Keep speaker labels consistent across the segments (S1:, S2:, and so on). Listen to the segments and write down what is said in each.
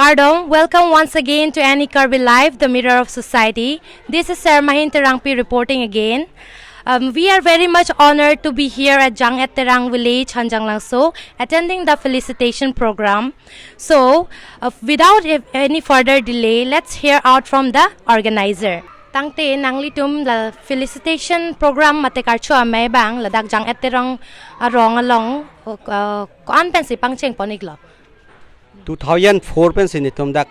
S1: Kardong, welcome once again to Annie Kirby Live, the Mirror of Society. This is Sir Mahin Terangpi reporting again. We are very much honored to be here at Jang'et Terang Village, Hanjang Langso, attending the Felicitation program. So, without any further delay, let's hear out from the organizer. Tangte nanglitum la Felicitation program matekarcho amay bang ladak Jang'et Terang arong along koan pensi pangcheng poniglo.
S2: 2004 pen sinitum dak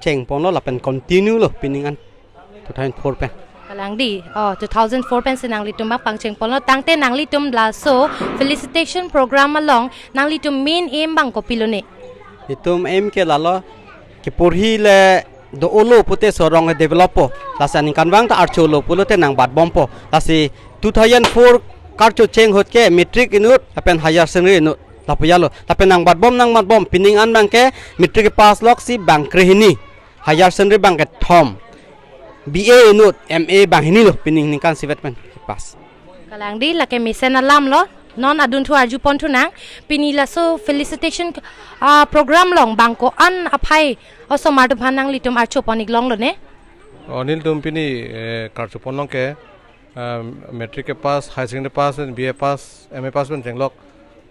S2: cheng pon lo la pen continue lo piningan 2004 pen
S1: Kalang di 2004 pen sinanglitum mak pangcheng pon lo tangte nanglitum la so Felicitation program along nanglitum main aim bang ko pilone
S2: itum aim ke lalo ke purhi le do olo pute sorong developo la saning kanwang ta archo lo pulote nang bat bompo la si 2004 karcho cheng hot ke metric inut apen higher secondary inut lapuyalo tapi nang bom piningan bangke metric pass lok si bangkrehini higher secondary bangke thom BA inut MA bangini lo pining ningkan sivetmen pass
S1: kalang di lake misen alam lo non adun thu arju pon thu nang pinila so Felicitation program long bangko an aphai oso martu phanang litum archu ponik long lo ne
S3: onil tum pini karchu pon long ke metric ke pass high secondary pass and BA pass MA pass ben jenglok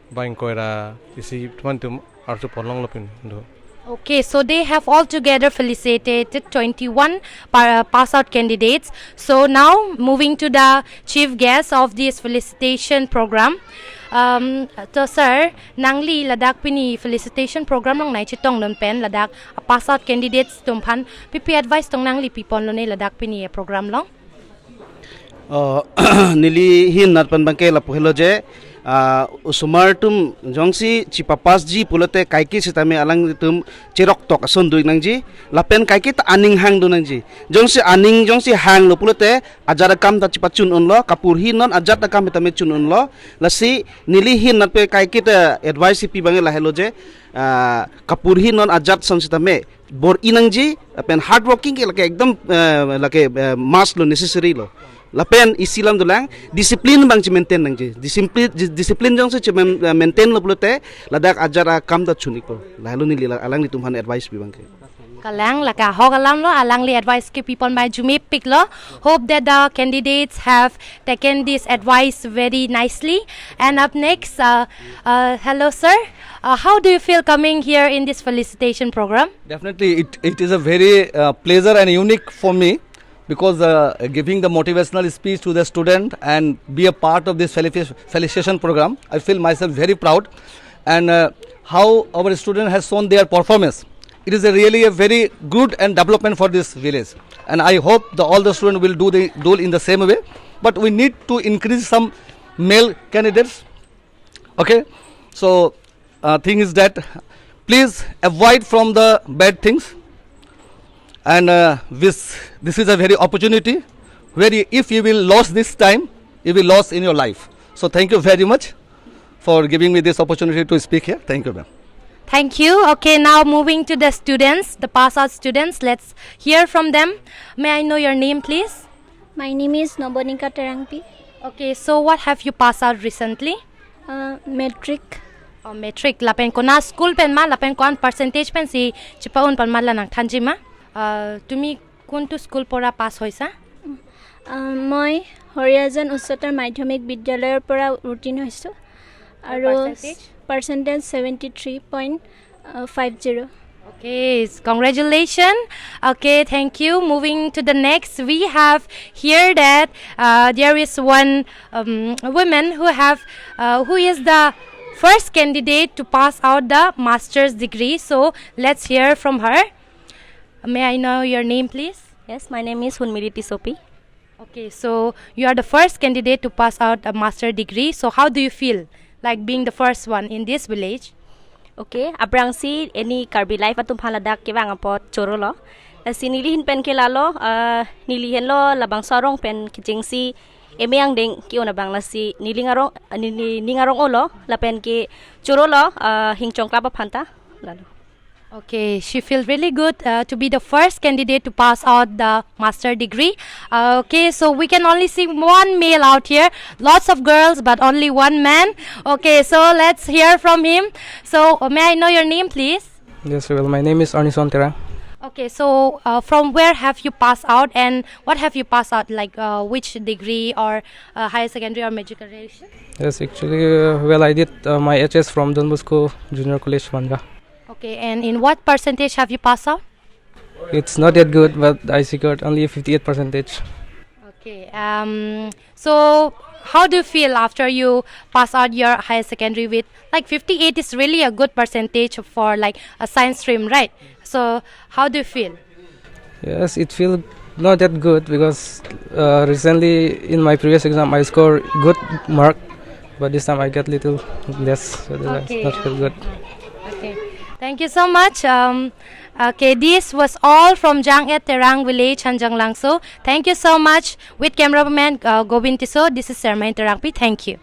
S3: bang koira isi tum archu pon long lo pin do.
S1: Okay, so they have altogether felicitated 21 pass out candidates. So now moving to the chief guest of this felicitation program. So sir, nangli ladak pini felicitation program long nai chitong non pen ladak pass out candidates tumpan pipi advice tong nangli pipon lo ne ladak pini program long.
S4: Nili hin nat pan bangke la pohelo je usumar tum jongsi cipapas ji pulote kaiki sitame alang tum cirok tok ason duik nangji lapen kaiki ta aning hang du nangji jongsi hang lo pulote ajar kam ta cipacun onlo kapur hin non ajar ta kam tame chun onlo lasi nili hin nat pe kaiki ta advice pi bange la helo je kapur hin non ajar son sitame bor inangji pen hard working ke lake ekdam lake mas lo necessary lo lapen isilam dulang disiplin bang ci maintain nang ji disiplin jong se maintain lo pulote ladak ajara kam da chuniko lalu ni alang ni tumhan advice bi bang ke
S1: Kalang laka hogalam lo alang li advice ke people by Jume pick lo. Hope that the candidates have taken this advice very nicely. And up next, hello sir. How do you feel coming here in this felicitation program?
S5: Definitely, it is a very pleasure and unique for me. Because giving the motivational speech to the student and be a part of this felicitation program, I feel myself very proud. And how our student has shown their performance, it is really a very good and development for this village. And I hope all the students will do in the same way. But we need to increase some male candidates. Okay, so thing is that please avoid from the bad things. And this is a very opportunity where if you will lose this time, you will lose in your life. So thank you very much for giving me this opportunity to speak here. Thank you, ma'am.
S1: Thank you. Okay, now moving to the students, the pass out students. Let's hear from them. May I know your name, please?
S6: My name is Nobonika Terangpi.
S1: Okay, so what have you passed out recently?
S6: Metric.
S1: Oh, metric. Lapen ko na school pen ma, lapen ko an percentage pen si chipaun pan ma lanang thanji ma. তুমি কোনটো school পৰা পাছ হৈছা
S6: মই হৰিয়াজন উচ্চতৰ মাধ্যমিক বিদ্যালয়ৰ পৰা উত্তীৰ্ণ হৈছো আৰু percentage 73.50
S1: Okay, congratulations. Okay, thank you. Moving to the next, we have here that there is one woman who is the first candidate to pass out the master's degree. So let's hear from her. May I know your name, please?
S7: Yes, my name is Hunmiriti Sopi.
S1: Okay, so you are the first candidate to pass out a master degree. So how do you feel like being the first one in this village?
S7: Okay, abrang si any Karbi life atum phaladak ke bang apot chorolo. Si nilihin pen ke lalo nilihin lo labang sarong pen kijing si emeyang ding ki ona bang la si ningarong olo la pen ke chorolo hingchong klaba phanta lalo.
S1: Okay, she feels really good to be the first candidate to pass out the master degree. Okay, so we can only see one male out here. Lots of girls, but only one man. Okay, so let's hear from him. So may I know your name, please?
S8: Yes, well, my name is Arnison Terang.
S1: Okay, so from where have you passed out and what have you passed out? Like which degree or higher secondary or matriculation?
S8: Yes, actually, well, I did my HS from Don Bosco Junior College, Manga.
S1: Okay, and in what percentage have you passed out?
S8: It's not yet good, but I secured only 58%.
S1: Okay, so how do you feel after you pass out your higher secondary with like 58 is really a good percentage for like a science stream, right? So how do you feel?
S8: Yes, it feels not that good because recently in my previous exam I scored good mark, but this time I get little less, so that's not feel good.
S1: Okay, thank you so much. Okay, this was all from Jang'et Terang Village, Hanjanglangso. Thank you so much. With cameraman Govind Tiso, this is Sermahin Terangpi. Thank you.